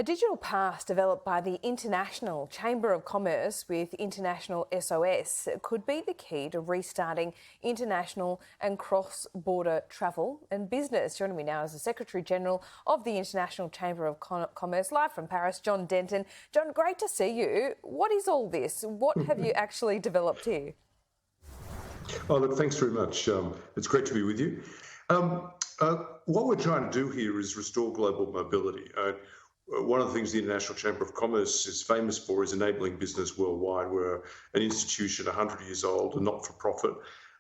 A digital pass developed by the International Chamber of Commerce with International SOS could be the key to restarting international and cross-border travel and business. Joining me now is the Secretary-General of the International Chamber of Commerce, live from Paris, John Denton. John, great to see you. What is all this? What have you actually developed here? Oh, look, thanks very much. It's great to be with you. What we're trying to do here is restore global mobility. One of the things the International Chamber of Commerce is famous for is enabling business worldwide. We're an institution 100 years old and not-for-profit.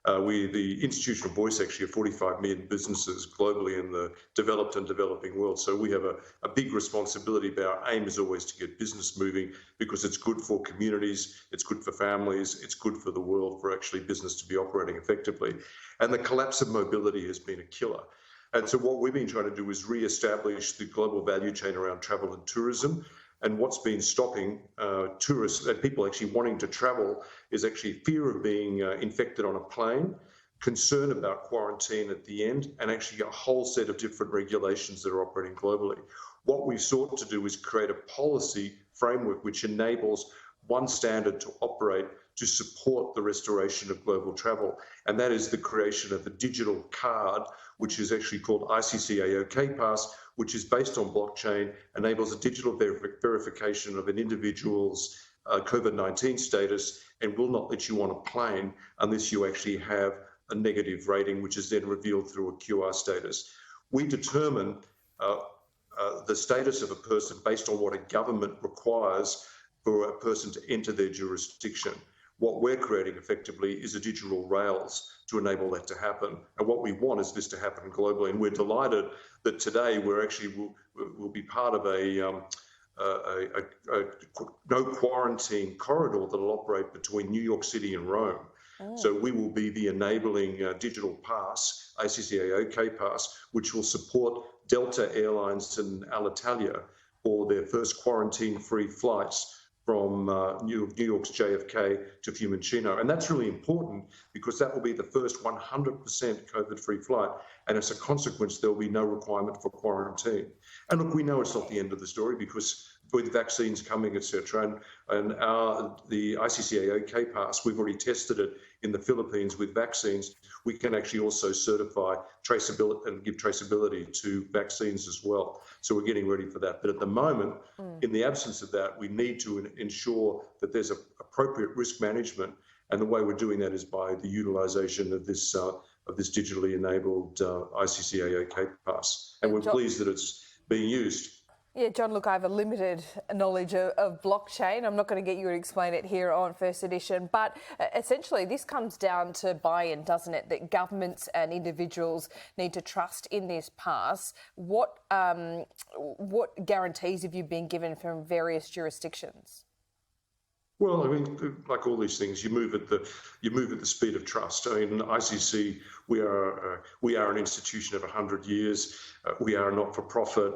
We're the institutional voice, actually, of 45 million businesses globally in the developed and developing world. So we have a big responsibility, but our aim is always to get business moving because it's good for communities, it's good for families, it's good for the world for actually business to be operating effectively. And the collapse of mobility has been a killer. And so what we've been trying to do is re-establish the global value chain around travel and tourism. And what's been stopping tourists and people actually wanting to travel is actually fear of being infected on a plane, concern about quarantine at the end, and actually a whole set of different regulations that are operating globally. What we've sought to do is create a policy framework which enables one standard to operate to support the restoration of global travel. And that is the creation of a digital card, which is actually called AOKpass, which is based on blockchain, enables a digital verification of an individual's COVID-19 status, and will not let you on a plane unless you actually have a negative rating, which is then revealed through a QR status. We determine the status of a person based on what a government requires for a person to enter their jurisdiction. What we're creating effectively is a digital rails to enable that to happen. And what we want is this to happen globally. And we're delighted that today we're actually will be part of a no quarantine corridor that will operate between New York City and Rome. Oh. So we will be the enabling digital pass, AOKpass, which will support Delta Airlines and Alitalia for their first quarantine-free flights from New York's JFK to Fiumicino. And that's really important because that will be the first 100% COVID-free flight. And as a consequence, there will be no requirement for quarantine. And look, we know it's not the end of the story because with vaccines coming, etc., and the AOKpass, we've already tested it in the Philippines with vaccines. We can actually also certify traceability and give traceability to vaccines as well. So we're getting ready for that. But at the moment, in the absence of that, we need to ensure that there's appropriate risk management. And the way we're doing that is by the utilization of this digitally enabled AOKpass. And we're pleased that it's being used. Yeah, John, look, I have a limited knowledge of blockchain. I'm not going to get you to explain it here on First Edition, but essentially this comes down to buy-in, doesn't it? That governments and individuals need to trust in this pass. What guarantees have you been given from various jurisdictions? Well, I mean, like all these things, you move at the speed of trust. I mean, ICC, we are an institution of 100 years. We are not for profit.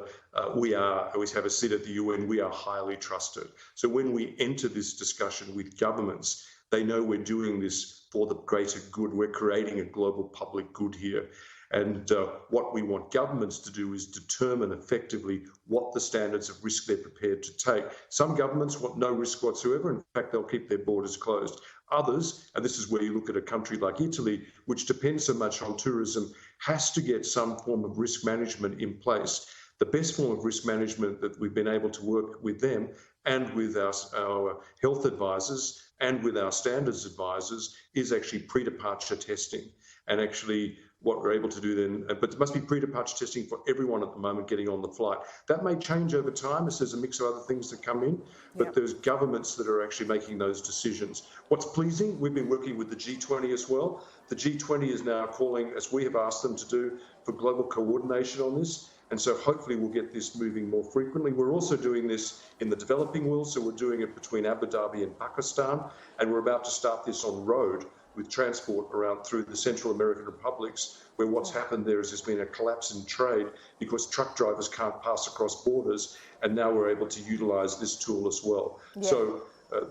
We always have a seat at the UN. We are highly trusted. So when we enter this discussion with governments, they know we're doing this for the greater good. We're creating a global public good here. And what we want governments to do is determine effectively what the standards of risk they're prepared to take. Some governments want no risk whatsoever. In fact, they'll keep their borders closed. Others, and this is where you look at a country like Italy, which depends so much on tourism, has to get some form of risk management in place. The best form of risk management that we've been able to work with them and with our health advisors and with our standards advisors is actually pre-departure testing. And actually what we're able to do then, but it must be pre-departure testing for everyone at the moment getting on the flight. That may change over time as there's a mix of other things that come in, but there's governments that are actually making those decisions. What's pleasing, we've been working with the G20 as well. The G20 is now calling, as we have asked them to do, for global coordination on this. And so hopefully we'll get this moving more frequently. We're also doing this in the developing world. So we're doing it between Abu Dhabi and Pakistan. And we're about to start this on road with transport around through the Central American republics, where what's happened there is there's been a collapse in trade because truck drivers can't pass across borders. And now we're able to utilize this tool as well. Yeah. So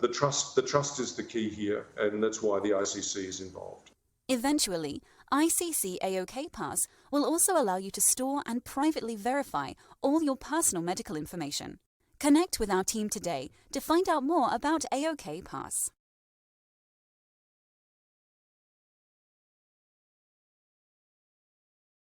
the trust is the key here. And that's why the ICC is involved. Eventually, ICC AOKpass will also allow you to store and privately verify all your personal medical information. Connect with our team today to find out more about AOKpass.